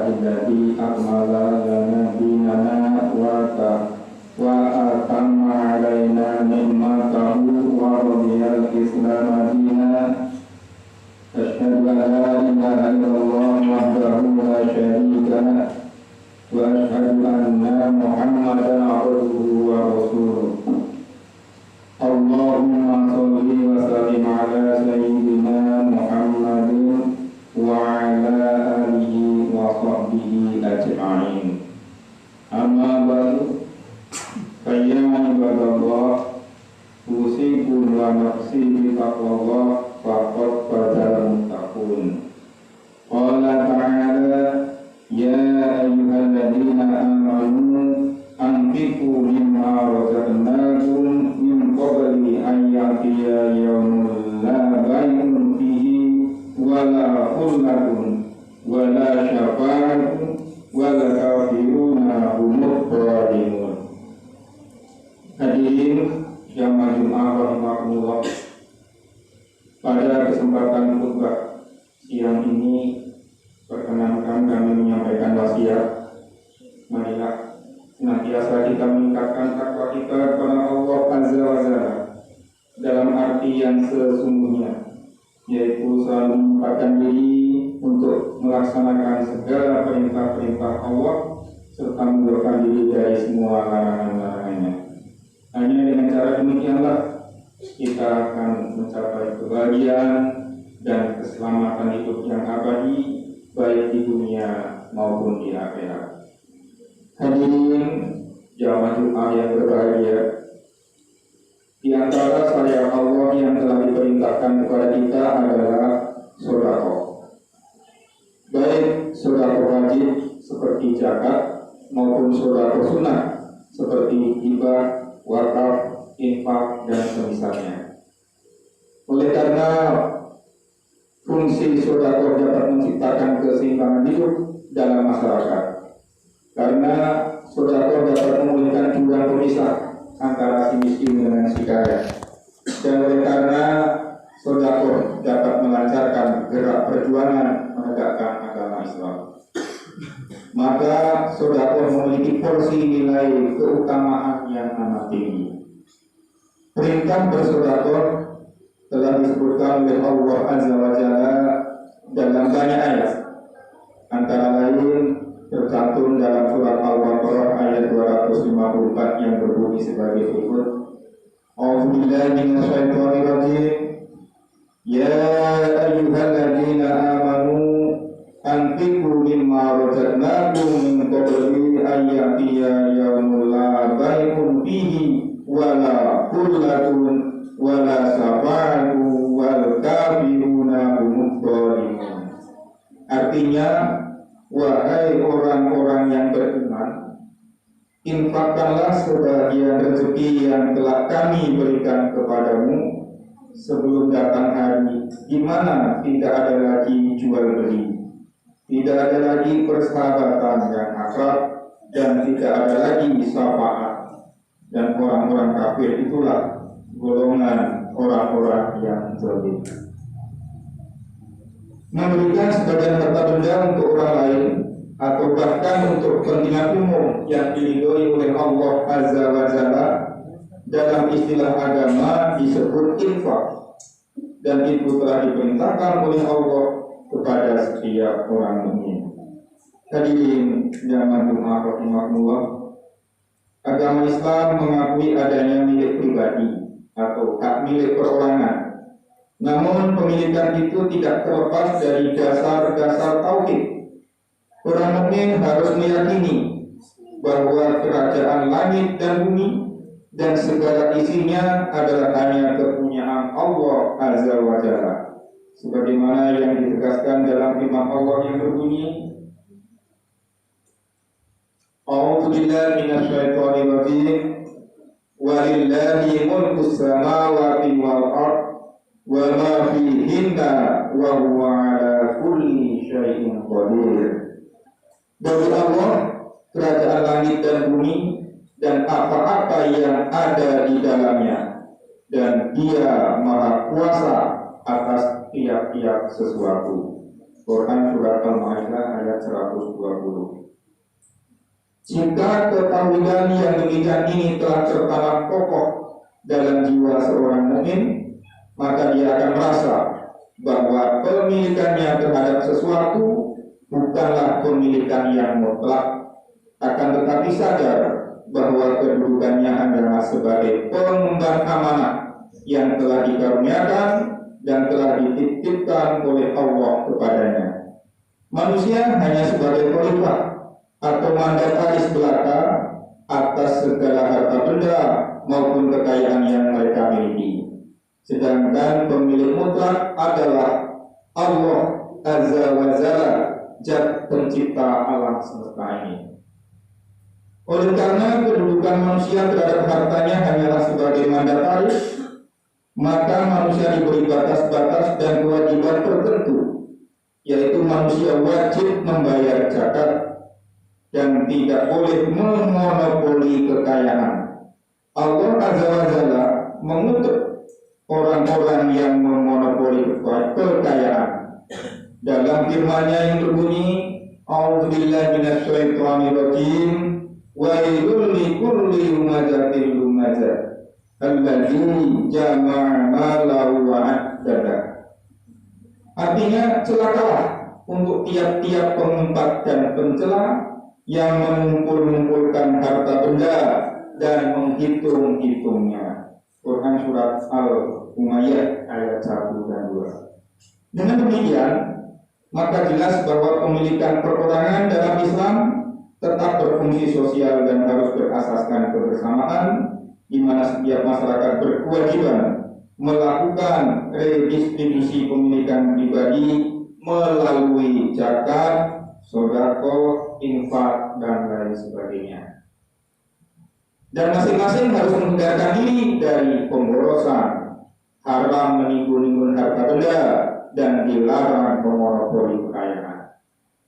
alladzi akmala lana dinana wa atamma alaina ni'matahu wa radiyal islam dinan. Asyhadu an la ilaha illallah wahdahu la syarika lah wa asyhadu anna Muhammadan abduhu wa rasuluh. Allahumma sholli wa sallim ala sayyidina Muhammadin wa ala alihi wa sahbihi ajma'in. Amma ba'du, fa ya ibadallah, usikum wa nafsi bi taqwallah faqad fazal muttaqun. Qala ta'ala, ya ayyuhalladzina amanu anfiqu mimma razaqnakum min qabli an ya'tiya yawmun la bay'un fihi wala khullatun wala syafa'atun wala kafiruna humud dhalimun. Hadirin jamaah Jumat rahimakumullah, pada kesempatan khutbah siang ini perkenankan kami menyampaikan wasiat. Marilah senantiasa kita meningkatkan takwa kita kepada Allah Azza wa Jalla dalam arti yang sesungguhnya, yaitu selalu menempatkan diri untuk melaksanakan segala perintah-perintah Allah serta menjauhkan diri dari semua larangan-larangannya. Hanya dengan cara demikianlah kita akan mencapai kebahagiaan dan keselamatan hidup yang abadi, baik di dunia maupun di akhirat. Hadirin jamaah Jumat yang berbahagia, di antara syariat Allah yang telah diperintahkan kepada kita adalah sedekah. Baik sedekah wajib seperti zakat maupun sedekah sunnah seperti hibah, wakaf, infak dan semisalnya. Oleh karena fungsi sedekah dapat menciptakan keseimbangan hidup dalam masyarakat, karena sedekah dapat memulihkan jurang pemisah antara si miskin dengan si kaya, dan oleh karena sedekah dapat melancarkan gerak perjuangan menegakkan agama Islam, maka sedekah memiliki porsi nilai keutamaan yang amat tinggi. Perintah bersedekah telah disebutkan oleh Allah Azza wa Jalla dalam banyak ayat, antara lain tercantum dalam surat Al-Baqarah ayat 254 yang berbunyi sebagai berikut. A'udzubillahi minasyaitonir rajim. Ya ayyuhalladzina amanu anfiqu mimma razaqnakum min qabli an ya'tiya yawmun la bay'un fihi wala khullatun wala syafa'atun wal kafiruna humud dhalimun. Artinya, wahai orang-orang yang beriman, infakkanlah sebagian rezeki yang telah kami berikan kepadamu sebelum datang hari di mana tidak ada lagi jual beli, tidak ada lagi persahabatan yang akrab, dan tidak ada lagi syafaat. Dan orang-orang kafir itulah golongan orang-orang yang zalim. Memberikan sebagian harta benda untuk orang lain atau bahkan untuk kepentingan umum yang diridhoi oleh Allah Azza wa Jalla dalam istilah agama disebut infak, dan itu telah diperintahkan oleh Allah kepada setiap orang mukmin. Hadirin jamaah Jumat rahimakumullah, agama Islam mengakui adanya milik pribadi atau hak milik perorangan. Namun pemilikan itu tidak terlepas dari dasar-dasar tauhid. Orang mukmin harus meyakini bahwa kerajaan langit dan bumi dan segala isinya adalah hanya kepunyaan Allah Azza wa Jalla, sebagaimana yang ditegaskan dalam firman Allah yang berbunyi, A'udzu billahi minasyaitonir rajim. Walillahi mulkus samawati wal ardh wa ma fihinna wa huwa ala kulli syai'in qadir. Bagi Allah kerajaan langit dan bumi dan apa-apa yang ada di dalamnya, dan Dia Maha Kuasa atas tiap-tiap sesuatu. Quran Surat Al-Ma'idah ayat 120. Jika ketahuan yang demikian ini telah tertanam kokoh dalam jiwa seorang mukmin, maka dia akan merasa bahwa pemilikannya terhadap sesuatu bukanlah pemilikan yang mutlak, akan tetapi sadar bahwa kedudukannya adalah sebagai pengemban amanah yang telah dikaruniakan dan telah dititipkan oleh Allah kepadanya. Manusia hanya sebagai khalifah atau mandataris belaka atas segala harta benda maupun kekayaan yang mereka miliki. Sedangkan pemilik mutlak adalah Allah Azza wa Jalla, Zat pencipta alam semesta ini. Oleh karena kedudukan manusia terhadap hartanya hanyalah sebagai mandataris, maka manusia diberi batas-batas dan kewajiban tertentu, yaitu manusia wajib membayar zakat dan tidak boleh memonopoli kekayaan. Allah Azza wa Jalla mengutuk orang-orang yang memonopoli kekayaan dalam firman-Nya yang berbunyi, A'udzubillahi minasyaitonir rajim, wailul likulli humazatil lumazah alladzi jama'a malahu wa 'addada. Artinya, celakalah untuk tiap-tiap pengumpat dan pencela yang mengumpul-ngumpulkan harta benda dan menghitung-hitungnya. Quran Surat Al-Umayyah ayat 1 dan 2. Dengan demikian, maka jelas bahwa pemilikan perorangan dalam Islam tetap berfungsi sosial dan harus berasaskan kebersamaan, di mana setiap masyarakat berkewajiban melakukan redistribusi pemilikan pribadi melalui zakat, sedekah, infak, dan lain sebagainya. Dan masing-masing harus menghindarkan diri dari pemborosan, haram menimbun-nimbun harta benda, dan dilarang memonopoli kekayaan.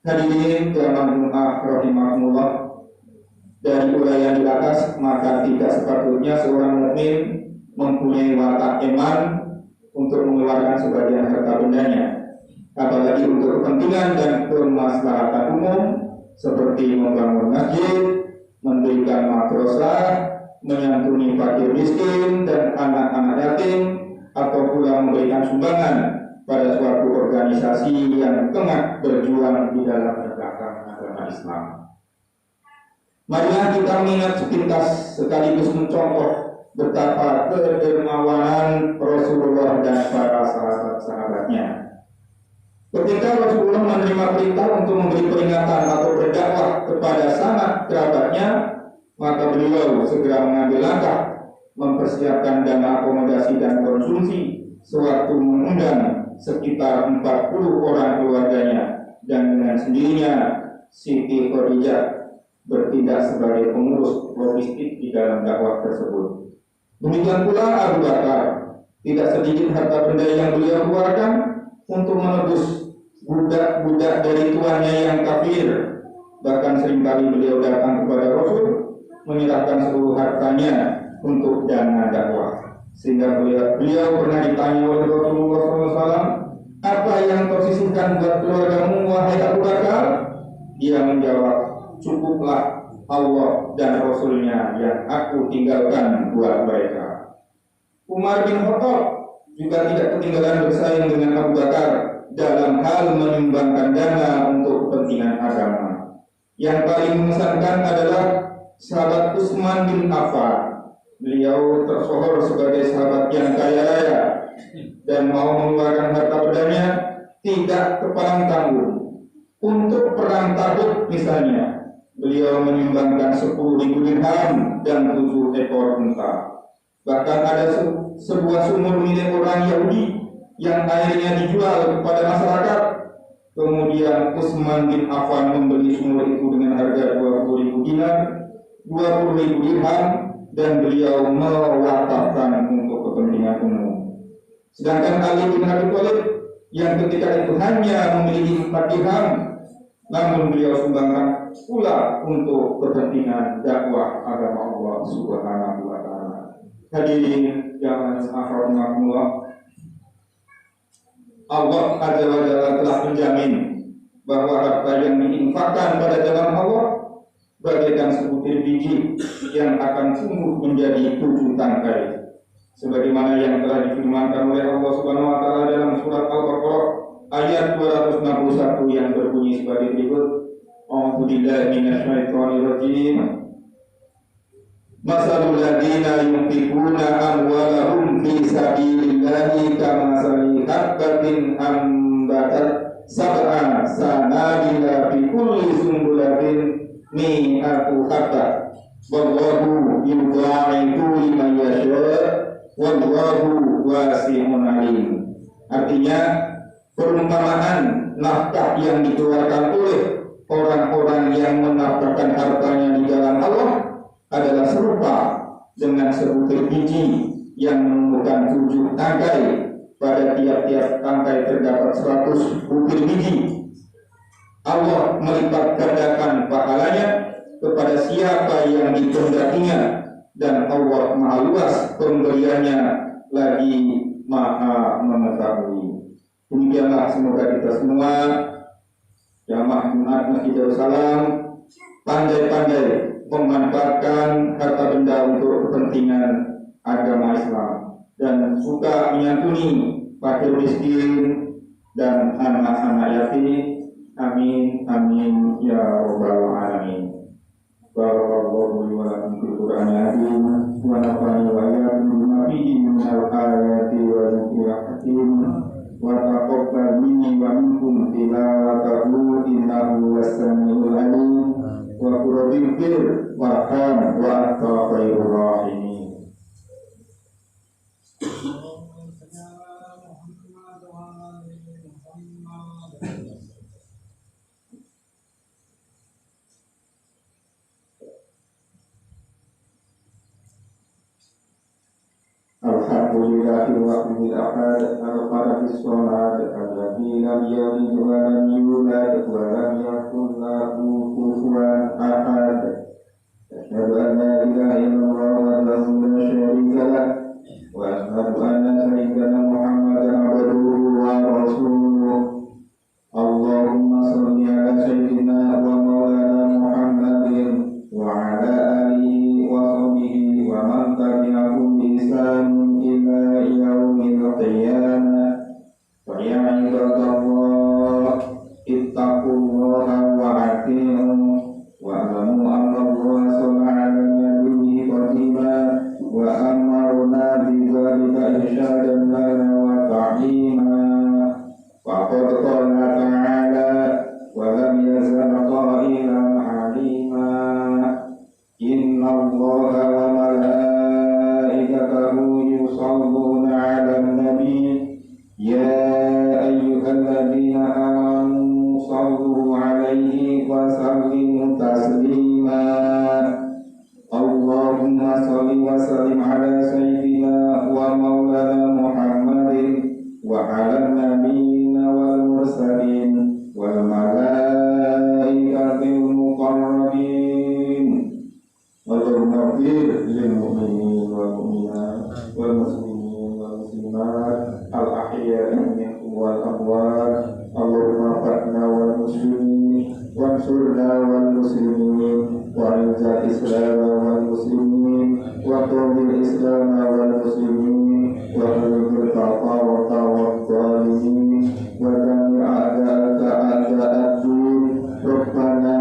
Hadirin jamaah Jumat rahimakumullah, dari uraian di atas, maka tidak sepatutnya seorang mukmin mempunyai watak iman untuk mengeluarkan sebagian harta bendanya, apalagi untuk kepentingan dan kemaslahatan umum seperti membangun masjid, mendirikan madrasah, menyantuni fakir miskin dan anak-anak yatim, atau pula memberikan sumbangan pada suatu organisasi yang tengah berjuang di dalam menegakkan agama Islam. Marilah kita mengingat sepintas sekaligus mencontoh betapa kedermawanan Rasulullah dan para sahabat-sahabatnya. Ketika Rasulullah menerima perintah untuk memberi peringatan atau berdakwah kepada sanak kerabatnya, maka beliau segera mengambil langkah mempersiapkan dana akomodasi dan konsumsi sewaktu mengundang sekitar 40 orang keluarganya, dan dengan sendirinya Siti Khadijah bertindak sebagai pengurus logistik di dalam dakwah tersebut. Demikian pula Abu Bakar, tidak sedikit harta benda yang beliau keluarkan untuk menebus budak-budak dari tuannya yang kafir. Bahkan seringkali beliau datang kepada Rasul menyerahkan seluruh hartanya untuk dana dakwah. Sehingga beliau pernah ditanya oleh Rasulullah SAW, apa yang kau sisihkan buat keluargamu, wahai Abu Bakar? Dia menjawab, cukuplah Allah dan Rasulnya yang aku tinggalkan buat mereka. Umar bin Khattab juga tidak ketinggalan bersaing dengan Abu Bakar dalam hal menyumbangkan dana untuk kepentingan agama. Yang paling mengesankan adalah sahabat Utsman bin Affan. Beliau tersohor sebagai sahabat yang kaya raya dan mau mengeluarkan harta bendanya tidak kepalang tanggung. Untuk perang Tabuk misalnya, beliau menyumbangkan 10.000 dirham dan 7 ekor unta. Bahkan ada sebuah sumur milik orang Yahudi yang airnya dijual kepada masyarakat. Kemudian Utsman bin Affan membeli sumur itu dengan harga 20.000 dinar, 20.000 dirham, dan beliau mewakafkan untuk kepentingan umum. Sedangkan Ali bin Abi Thalib yang ketika itu hanya memiliki 4 dirham, namun beliau sumbangkan pula untuk kepentingan dakwah agama Allah Subhanahu wa taala. Hadirin yang rahimahullah, Allah Azza wa Jalla telah menjamin bahwa harta yang diinfakkan pada jalan Allah bagaikan sebutir biji yang akan tumbuh menjadi 7 tangkai. Sebagaimana yang telah difirmankan oleh Allah Subhanahu wa taala dalam surat Al-Baqarah ayat 261 yang berbunyi sebagai berikut. A'udzu billahi minasyaitonir rajim. Masalul ladzina yunfiquna amwalahum fi sabilillahi kamathali habbatin ambatat sab'a sanabila fi kulli sumbulatin mi'atu habbah wallahu yudha'ifu liman yasha' wallahu wasi'un 'alim. Artinya, perumpamaan nafkah yang dikeluarkan oleh orang-orang yang menafkahkan hartanya di jalan Allah adalah serupa dengan sebutir biji yang menumbuhkan 7 tangkai. Pada tiap-tiap tangkai terdapat 100 butir biji. Allah melipat gandakan pahalanya kepada siapa yang dikehendakinya, dan Allah Maha Luas pemberiannya lagi Maha mengetahui. Demikianlah semoga kita semua jamaah Jumat Masjid Darussalam pandai-pandai memanfaatkan harta benda untuk kepentingan agama Islam dan suka menyantuni fakir miskin dan anak-anak yatim. Amin amin ya rabbal alamin. Barakallahu li wa lakum fil Qur'anil azim wa nafa'ani wa iyyakum bima fihi minal ayati wa dzikril hakim wa taqabbal minni wa minkum tilawatahu innahu was-sami'ul 'alim. Wa qurbil fir warham wa anta khairur rahimin. Alhamdulillahi wahidil ahad al-fatihis sholat alladzi lam yalid wa lam yulad wa lam yakul lahu kufuwan ahad. Asyhadu an la ilaha illallah wahdahu la syarika lah wa asyhadu anna sayyidana Muhammadan abduhu wa rasuluh. Allahumma shalli ala sayyidina wa maulana Muhammadin wa ala alihi wa sahbihi wa man tabi'ahum bi ihsan ila yaumil qiyamah. Wa ya ibadallah ittaqullaha wa ati'u wa alamu anna Allah subhanahu ala nabiyyi qadima wa amarna bi dzalika irsyadan lana wa ta'lima. Faqad qala ta'ala wa lam yazal qailan halima inna Allaha wa malaikatahu yusalluna 'alan nabi ya ayyuhalladzina amanu sallu 'alaihi wa sallimu taslima. Allahumma shalli wa sallim 'ala sayyidina wa maulana Muhammadin wa 'ala nabiyina wal mursalin wal malaikatil muqarrabin. Allahumma ighfir lil mu'minin wal mu'minat wal muslimin wal muslimat al ahya'i minhum wal amwat. Allahumma fa'na wal muslimin wansurna wal muslimin wa izzal islam wal muslimin wa qawmil islam wal muslimin wa halul taqawata wa zalimin wa jami' a'da'aka a'da'ad-din. Rabbana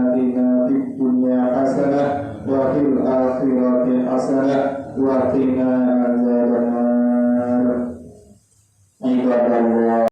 atina fid dunya hasanah wa fil akhirati hasanah wa qina adzabannar. Ibadallah